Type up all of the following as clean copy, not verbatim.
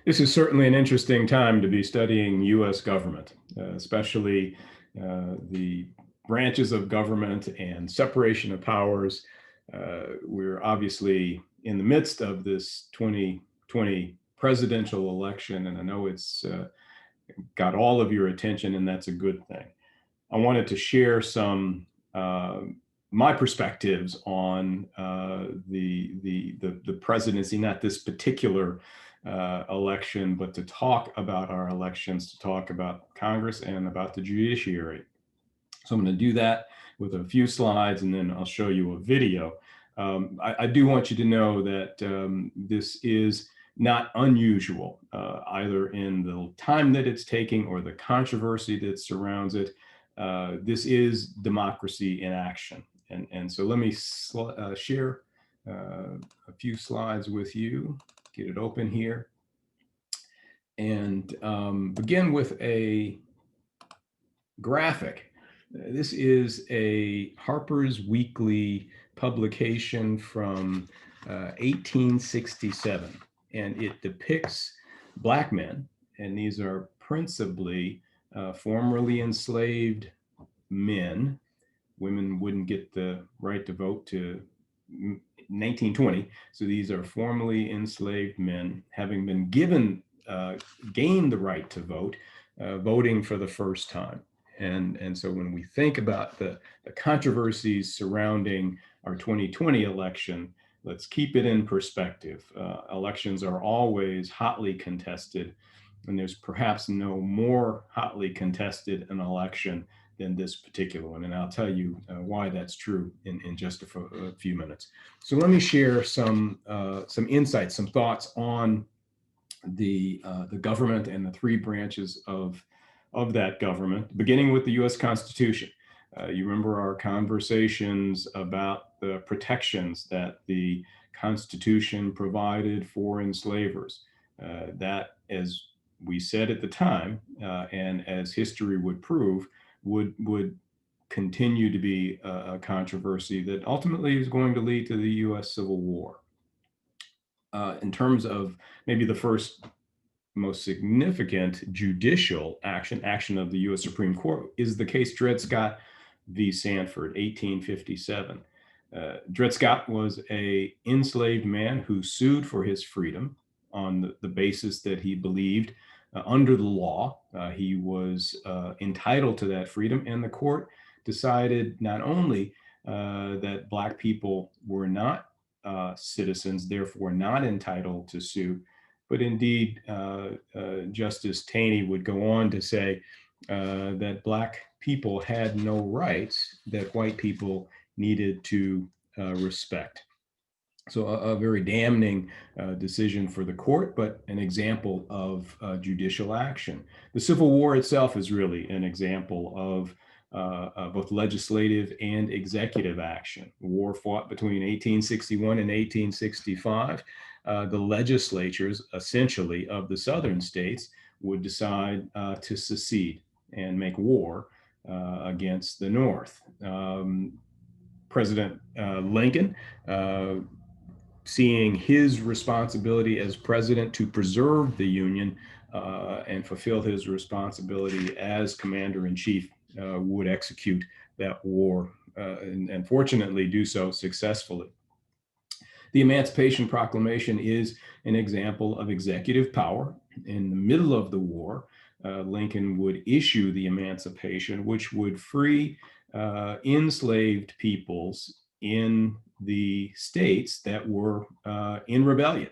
This is certainly an interesting time to be studying U.S. government, especially the branches of government and separation of powers. We're obviously in the midst of this 2020 presidential election, and I know it's got all of your attention, and that's a good thing. I wanted to share some my perspectives on the presidency, not this particular election, but to talk about our elections, to talk about Congress and about the judiciary. So I'm going to do that with a few slides, and then I'll show you a video. I do want you to know that this is not unusual, either in the time that it's taking or the controversy that surrounds it. This is democracy in action. And so let me share a few slides with you, get it open here, and begin with a graphic. This is a Harper's Weekly publication from 1867, and it depicts Black men, and these are principally formerly enslaved men. Women wouldn't get the right to vote to 1920, so these are formerly enslaved men having been gained the right to vote, voting for the first time. And so when we think about the controversies surrounding our 2020 election, let's keep it in perspective. Elections are always hotly contested, and there's perhaps no more hotly contested an election than this particular one. And I'll tell you why that's true in just a few minutes. So let me share some insights, some thoughts on the government and the three branches of that government, beginning with the U.S. Constitution. You remember our conversations about the protections that the Constitution provided for enslavers. That, as we said at the time, and as history would prove, would continue to be a controversy that ultimately is going to lead to the U.S. Civil War. In terms of maybe the first most significant judicial action of the U.S. Supreme Court is the case Dred Scott v. Sanford, 1857. Dred Scott was an enslaved man who sued for his freedom on the basis that he believed under the law he was entitled to that freedom, and the court decided not only that Black people were not citizens, therefore not entitled to sue, but indeed, Justice Taney would go on to say that Black people had no rights that white people needed to respect. So a very damning decision for the court, but an example of judicial action. The Civil War itself is really an example of both legislative and executive action. The war fought between 1861 and 1865. The legislatures, essentially, of the southern states would decide to secede and make war against the North. President Lincoln, seeing his responsibility as president to preserve the Union and fulfill his responsibility as commander-in-chief, would execute that war and fortunately do so successfully. The Emancipation Proclamation is an example of executive power. In the middle of the war, Lincoln would issue the Emancipation, which would free enslaved peoples in the states that were in rebellion,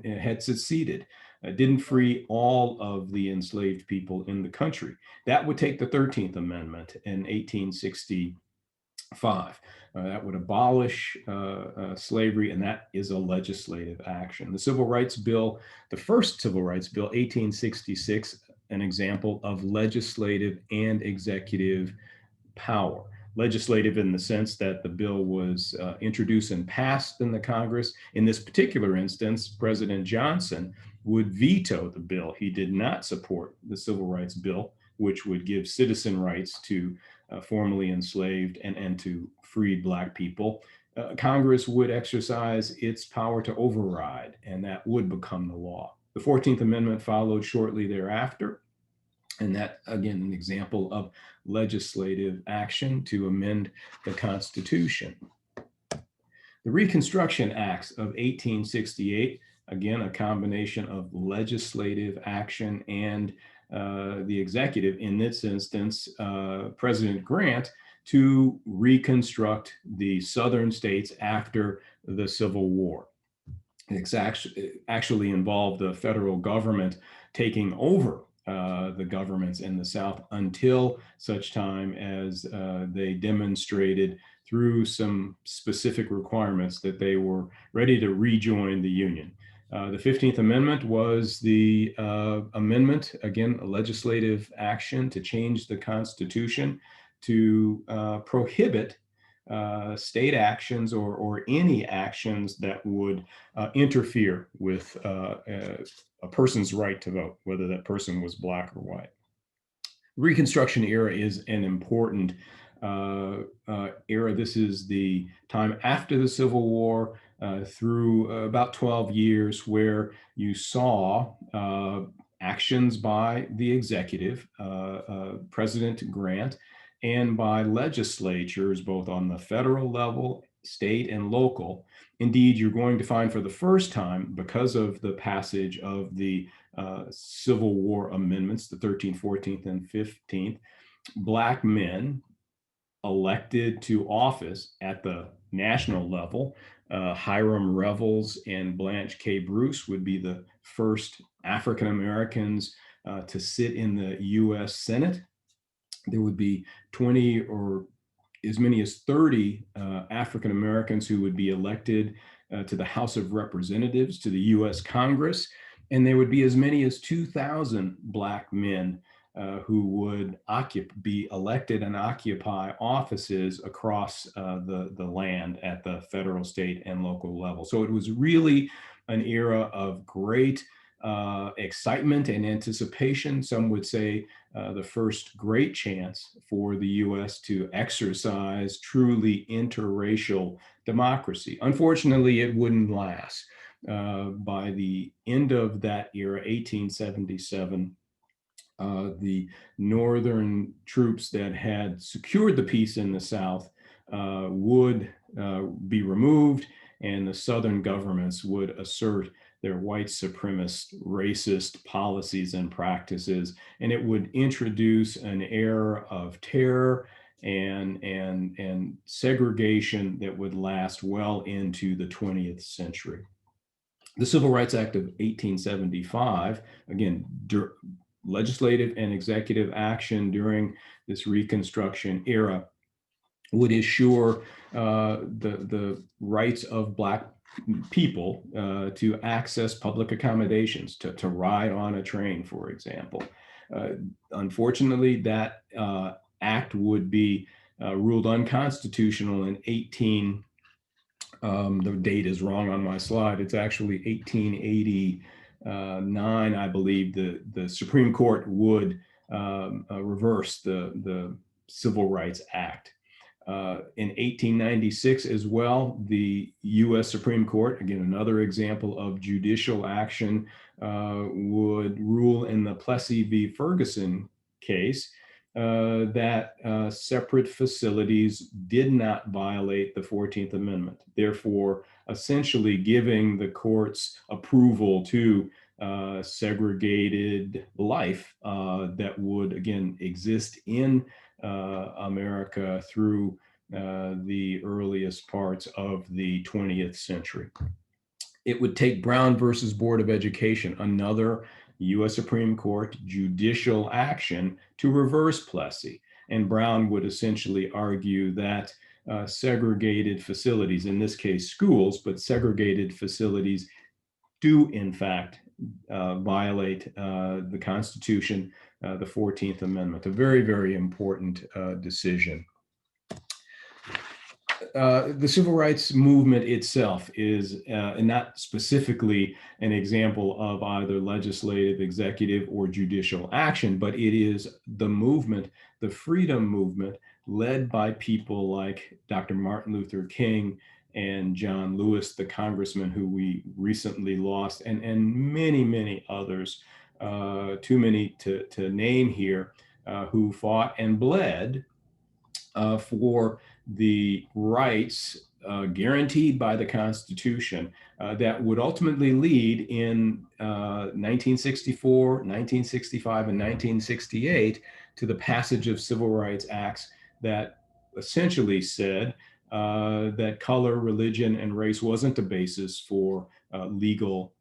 had seceded. Didn't free all of the enslaved people in the country. That would take the 13th Amendment in 1865. That would abolish slavery, and that is a legislative action. The Civil Rights Bill, the first Civil Rights Bill, 1866, an example of legislative and executive power. Legislative in the sense that the bill was introduced and passed in the Congress. In this particular instance, President Johnson would veto the bill. He did not support the Civil Rights Bill, which would give citizen rights to formerly enslaved and to freed Black people. Congress would exercise its power to override, and that would become the law. The 14th Amendment followed shortly thereafter. And that, again, an example of legislative action to amend the Constitution. The Reconstruction Acts of 1868, again, a combination of legislative action and the executive, in this instance, President Grant, to reconstruct the southern states after the Civil War. It's actually involved the federal government taking over the governments in the South until such time as they demonstrated through some specific requirements that they were ready to rejoin the Union. The 15th Amendment was the amendment, again, a legislative action to change the Constitution to prohibit state actions or any actions that would interfere with a person's right to vote, whether that person was Black or white. Reconstruction era is an important era. This is the time after the Civil War through about 12 years where you saw actions by the executive, President Grant, and by legislatures, both on the federal level, state, and local. Indeed, you're going to find for the first time, because of the passage of the Civil War amendments, the 13th, 14th, and 15th, Black men elected to office at the national level. Hiram Revels and Blanche K. Bruce would be the first African Americans to sit in the U.S. Senate. There would be 20 or as many as 30 African Americans who would be elected to the House of Representatives, to the U.S. Congress, and there would be as many as 2,000 Black men who would be elected and occupy offices across the land at the federal, state, and local level. So it was really an era of great excitement and anticipation. Some would say the first great chance for the U.S. to exercise truly interracial democracy. Unfortunately, it wouldn't last. By the end of that era, 1877, the Northern troops that had secured the peace in the South would be removed, and the Southern governments would assert their white supremacist, racist policies and practices, and it would introduce an era of terror and segregation that would last well into the 20th century. The Civil Rights Act of 1875, again, legislative and executive action during this Reconstruction era, would assure the rights of Black people to access public accommodations, to ride on a train, for example. Unfortunately, that act would be ruled unconstitutional in the date is wrong on my slide. It's actually 1889, I believe. The Supreme Court would reverse the Civil Rights Act. In 1896 as well, the U.S. Supreme Court, again, another example of judicial action, would rule in the Plessy v. Ferguson case that separate facilities did not violate the 14th Amendment, therefore essentially giving the court's approval to segregated life that would, again, exist in America through the earliest parts of the 20th century. It would take Brown versus Board of Education, another U.S. Supreme Court judicial action, to reverse Plessy. And Brown would essentially argue that segregated facilities, in this case schools, but segregated facilities do in fact violate the Constitution, the 14th Amendment, a very, very important decision. The civil rights movement itself is not specifically an example of either legislative, executive, or judicial action, but it is the movement, the freedom movement, led by people like Dr. Martin Luther King and John Lewis, the congressman who we recently lost, and many, many others, too many to name here, who fought and bled for the rights guaranteed by the Constitution that would ultimately lead in 1964, 1965, and 1968 to the passage of civil rights acts that essentially said that color, religion, and race wasn't the basis for legal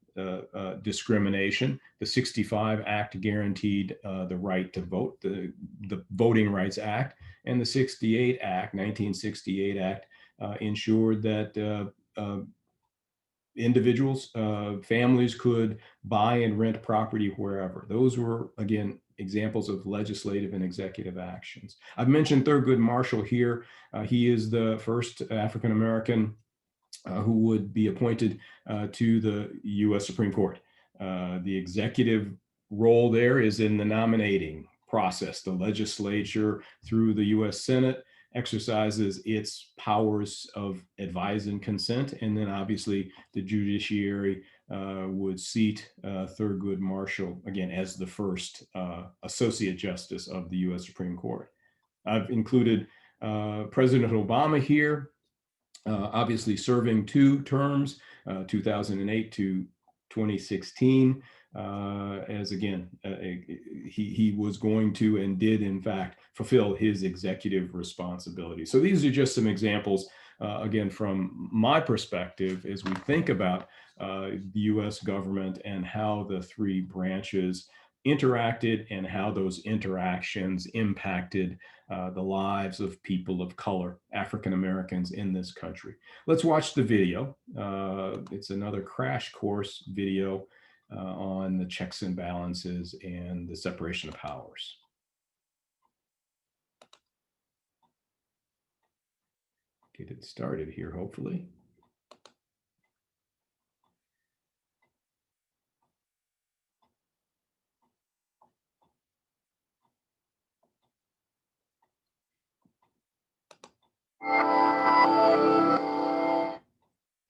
discrimination. The 65 Act guaranteed the right to vote, the Voting Rights Act, and the 68 Act, 1968 Act, ensured that individuals, families could buy and rent property wherever. Those were, again, examples of legislative and executive actions. I've mentioned Thurgood Marshall here. He is the first African-American who would be appointed to the U.S. Supreme Court. The executive role there is in the nominating process. The legislature, through the U.S. Senate, exercises its powers of advise and consent, and then obviously the judiciary would seat Thurgood Marshall again as the first Associate Justice of the U.S. Supreme Court. I've included President Obama here, obviously serving 2 terms, 2008 to 2016, as again, he was going to and did in fact fulfill his executive responsibility. So these are just some examples, again, from my perspective, as we think about the US government and how the 3 branches interacted and how those interactions impacted the lives of people of color, African Americans in this country. Let's watch the video. It's another crash course video on the checks and balances and the separation of powers. Get it started here, hopefully.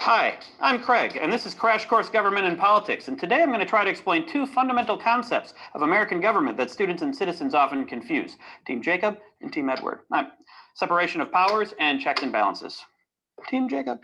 Hi, I'm Craig, and this is Crash Course Government and Politics, and today I'm going to try to explain 2 fundamental concepts of American government that students and citizens often confuse: Team Jacob and Team Edward. Separation of powers and checks and balances. Team Jacob.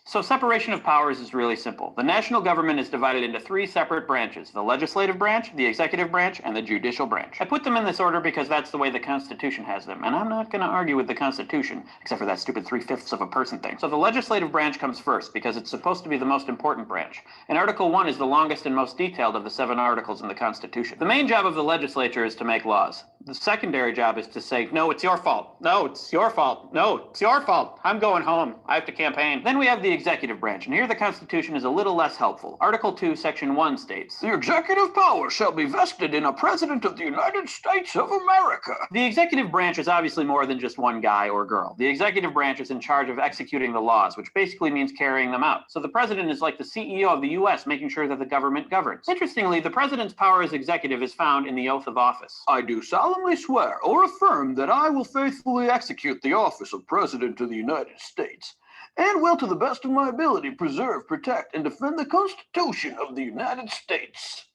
So separation of powers is really simple. The national government is divided into 3 separate branches: the legislative branch, the executive branch, and the judicial branch. I put them in this order because that's the way the Constitution has them, and I'm not going to argue with the Constitution, except for that stupid 3/5 of a person thing. So the legislative branch comes first because it's supposed to be the most important branch. And Article 1 is the longest and most detailed of the 7 articles in the Constitution. The main job of the legislature is to make laws. The secondary job is to say, no, it's your fault. No, it's your fault. No, it's your fault. I'm going home. I have to campaign. Then we have the executive branch, and here the Constitution is a little less helpful. Article 2, Section 1 states, "The executive power shall be vested in a President of the United States of America." The executive branch is obviously more than just one guy or girl. The executive branch is in charge of executing the laws, which basically means carrying them out. So the President is like the CEO of the U.S., making sure that the government governs. Interestingly, the President's power as executive is found in the oath of office. "I do solemnly swear or affirm that I will faithfully execute the office of President of the United States, and will to the best of my ability preserve, protect, and defend the Constitution of the United States."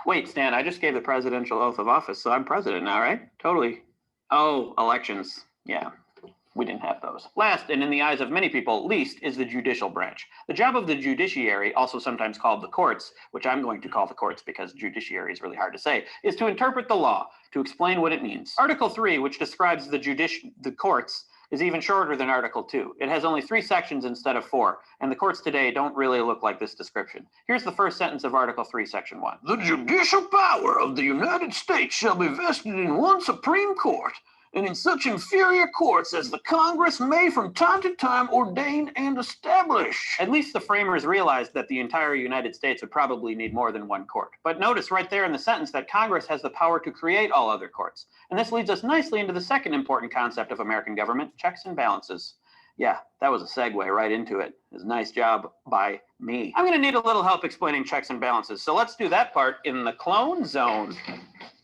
Wait, Stan, I just gave the presidential oath of office, so I'm president now, right? Totally. Oh, elections. Yeah, we didn't have those. Last, and in the eyes of many people, least, is the judicial branch. The job of the judiciary, also sometimes called the courts, which I'm going to call the courts because judiciary is really hard to say, is to interpret the law, to explain what it means. Article 3, which describes the courts, is even shorter than Article 2. It has only 3 sections instead of 4, and the courts today don't really look like this description. Here's the first sentence of Article 3, Section 1. "The judicial power of the United States shall be vested in one Supreme Court, and in such inferior courts as the Congress may from time to time ordain and establish." At least the framers realized that the entire United States would probably need more than one court. But notice right there in the sentence that Congress has the power to create all other courts. And this leads us nicely into the second important concept of American government: checks and balances. Yeah, that was a segue right into it. It was a nice job by me. I'm going to need a little help explaining checks and balances, so let's do that part in the clone zone.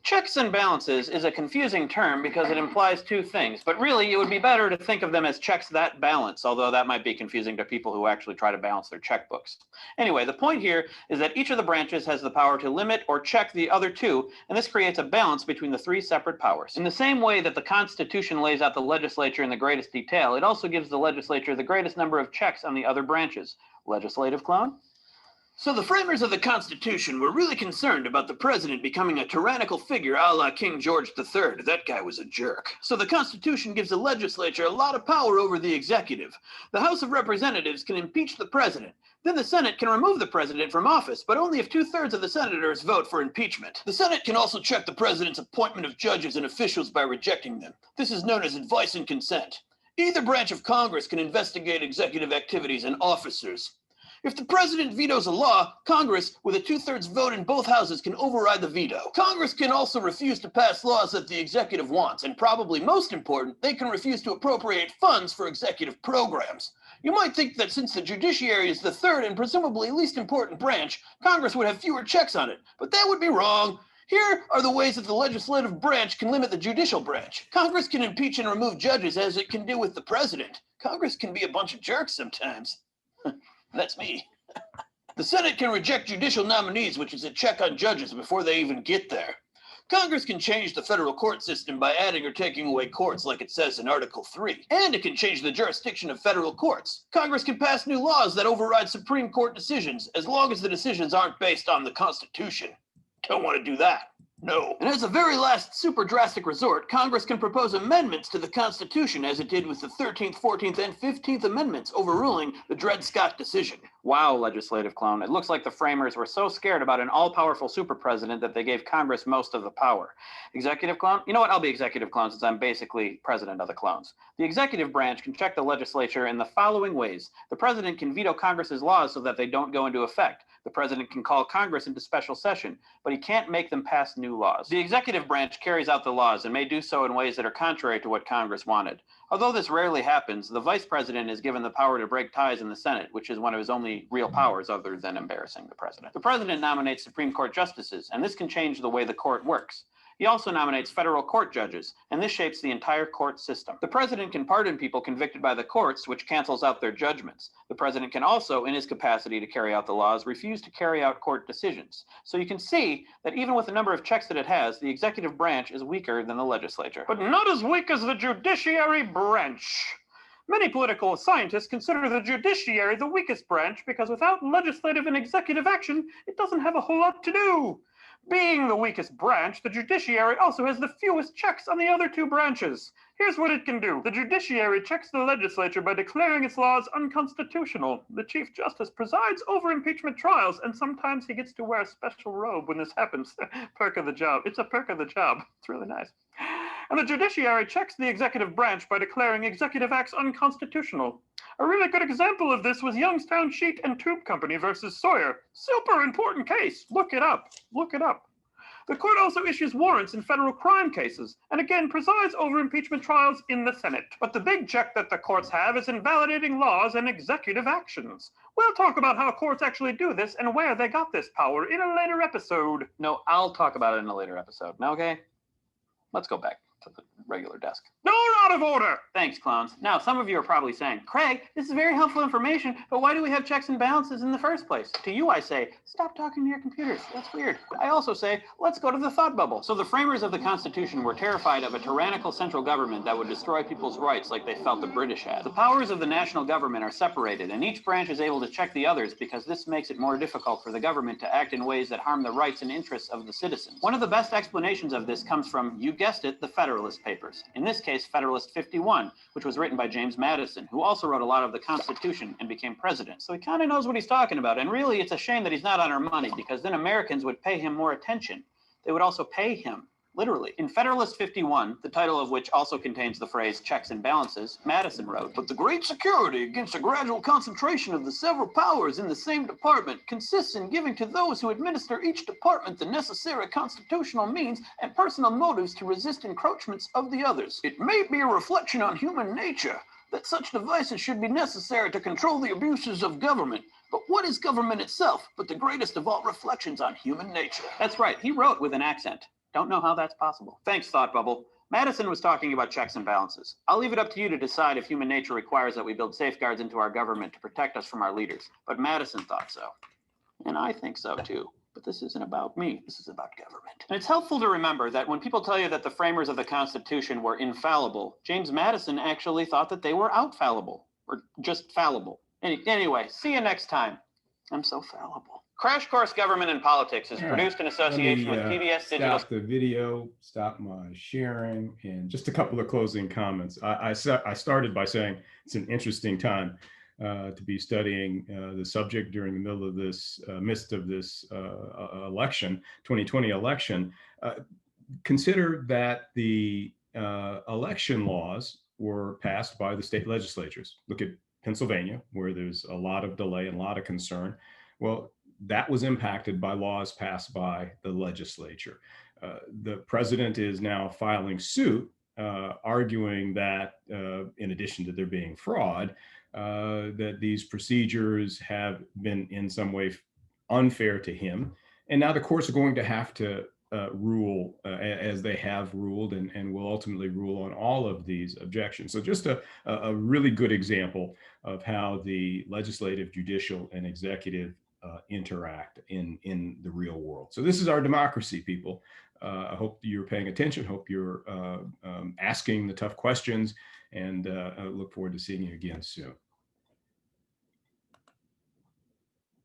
Checks and balances is a confusing term because it implies two things, but really it would be better to think of them as checks that balance, although that might be confusing to people who actually try to balance their checkbooks. Anyway, the point here is that each of the branches has the power to limit or check the other two, and this creates a balance between the three separate powers. In the same way that the Constitution lays out the legislature in the greatest detail, it also gives the legislature the greatest number of checks on the other branches. Legislative clone? So the framers of the Constitution were really concerned about the president becoming a tyrannical figure a la King George III. That guy was a jerk. So the Constitution gives the legislature a lot of power over the executive. The House of Representatives can impeach the president. Then the Senate can remove the president from office, but only if 2/3 of the senators vote for impeachment. The Senate can also check the president's appointment of judges and officials by rejecting them. This is known as advice and consent. Either branch of Congress can investigate executive activities and officers. If the president vetoes a law, Congress, with a 2/3 vote in both houses, can override the veto. Congress can also refuse to pass laws that the executive wants, and probably most important, they can refuse to appropriate funds for executive programs. You might think that since the judiciary is the third and presumably least important branch, Congress would have fewer checks on it, but that would be wrong. Here are the ways that the legislative branch can limit the judicial branch. Congress can impeach and remove judges as it can do with the president. Congress can be a bunch of jerks sometimes. That's me. The Senate can reject judicial nominees, which is a check on judges before they even get there. Congress can change the federal court system by adding or taking away courts, like it says in Article 3. And it can change the jurisdiction of federal courts. Congress can pass new laws that override Supreme Court decisions, as long as the decisions aren't based on the Constitution. Don't want to do that. No. And as a very last super drastic resort, Congress can propose amendments to the Constitution, as it did with the 13th, 14th, and 15th Amendments, overruling the Dred Scott decision. Wow, legislative clone. It looks like the framers were so scared about an all-powerful super president that they gave Congress most of the power. Executive clone? You know what? I'll be executive clone since I'm basically president of the clones. The executive branch can check the legislature in the following ways. The president can veto Congress's laws so that they don't go into effect. The president can call Congress into special session, but he can't make them pass new laws. The executive branch carries out the laws and may do so in ways that are contrary to what Congress wanted. Although this rarely happens, the vice president is given the power to break ties in the Senate, which is one of his only real powers other than embarrassing the president. The president nominates Supreme Court justices, and this can change the way the court works. He also nominates federal court judges, and this shapes the entire court system. The president can pardon people convicted by the courts, which cancels out their judgments. The president can also, in his capacity to carry out the laws, refuse to carry out court decisions. So you can see that even with the number of checks that it has, the executive branch is weaker than the legislature. But not as weak as the judiciary branch. Many political scientists consider the judiciary the weakest branch because without legislative and executive action, it doesn't have a whole lot to do. Being the weakest branch, the judiciary also has the fewest checks on the other two branches. Here's what it can do. The judiciary checks the legislature by declaring its laws unconstitutional. The Chief Justice presides over impeachment trials, and sometimes he gets to wear a special robe when this happens. Perk of the job. It's a perk of the job. It's really nice. And the judiciary checks the executive branch by declaring executive acts unconstitutional. A really good example of this was Youngstown Sheet and Tube Company versus Sawyer. Super important case. Look it up. Look it up. The court also issues warrants in federal crime cases, and again presides over impeachment trials in the Senate. But the big check that the courts have is invalidating laws and executive actions. We'll talk about how courts actually do this and where they got this power in a later episode. No, I'll talk about it in a later episode. Now, okay? Let's go back to the regular desk. Door out of order! Thanks, clowns. Now, some of you are probably saying, Craig, this is very helpful information, but why do we have checks and balances in the first place? To you, I say, stop talking to your computers. That's weird. I also say, let's go to the thought bubble. So the framers of the Constitution were terrified of a tyrannical central government that would destroy people's rights like they felt the British had. The powers of the national government are separated, and each branch is able to check the others because this makes it more difficult for the government to act in ways that harm the rights and interests of the citizens. One of the best explanations of this comes from, you guessed it, the Federalist Papers. In this case, Federalist 51, which was written by James Madison, who also wrote a lot of the Constitution and became president. So he kind of knows what he's talking about. And really, it's a shame that he's not on our money, because then Americans would pay him more attention. They would also pay him, literally. In Federalist 51, the title of which also contains the phrase checks and balances, Madison wrote, "But the great security against a gradual concentration of the several powers in the same department consists in giving to those who administer each department the necessary constitutional means and personal motives to resist encroachments of the others. It may be a reflection on human nature that such devices should be necessary to control the abuses of government. But what is government itself but the greatest of all reflections on human nature? That's right, he wrote with an accent. Don't know how that's possible. Thanks, Thought Bubble. Madison was talking about checks and balances. I'll leave it up to you to decide if human nature requires that we build safeguards into our government to protect us from our leaders. But Madison thought so. And I think so too. But this isn't about me. This is about government. And it's helpful to remember that when people tell you that the framers of the Constitution were infallible, James Madison actually thought that they were outfallible, or just fallible. Anyway, see you next time. I'm so fallible. Crash Course Government and Politics is produced in association with PBS Digital. Stop the video, stop my sharing, and just a couple of closing comments. I started by saying it's an interesting time to be studying the subject during the middle of this, midst of this election, 2020 election. Consider that the election laws were passed by the state legislatures. Look at Pennsylvania, where there's a lot of delay and a lot of concern. Well, that was impacted by laws passed by the legislature. The president is now filing suit, arguing that in addition to there being fraud, that these procedures have been in some way unfair to him. And now the courts are going to have to rule as they have ruled and will ultimately rule on all of these objections. So just a really good example of how the legislative, judicial, and executive interact in the real world. So this is our democracy, people. I hope you're paying attention. Hope you're asking the tough questions, and I look forward to seeing you again soon.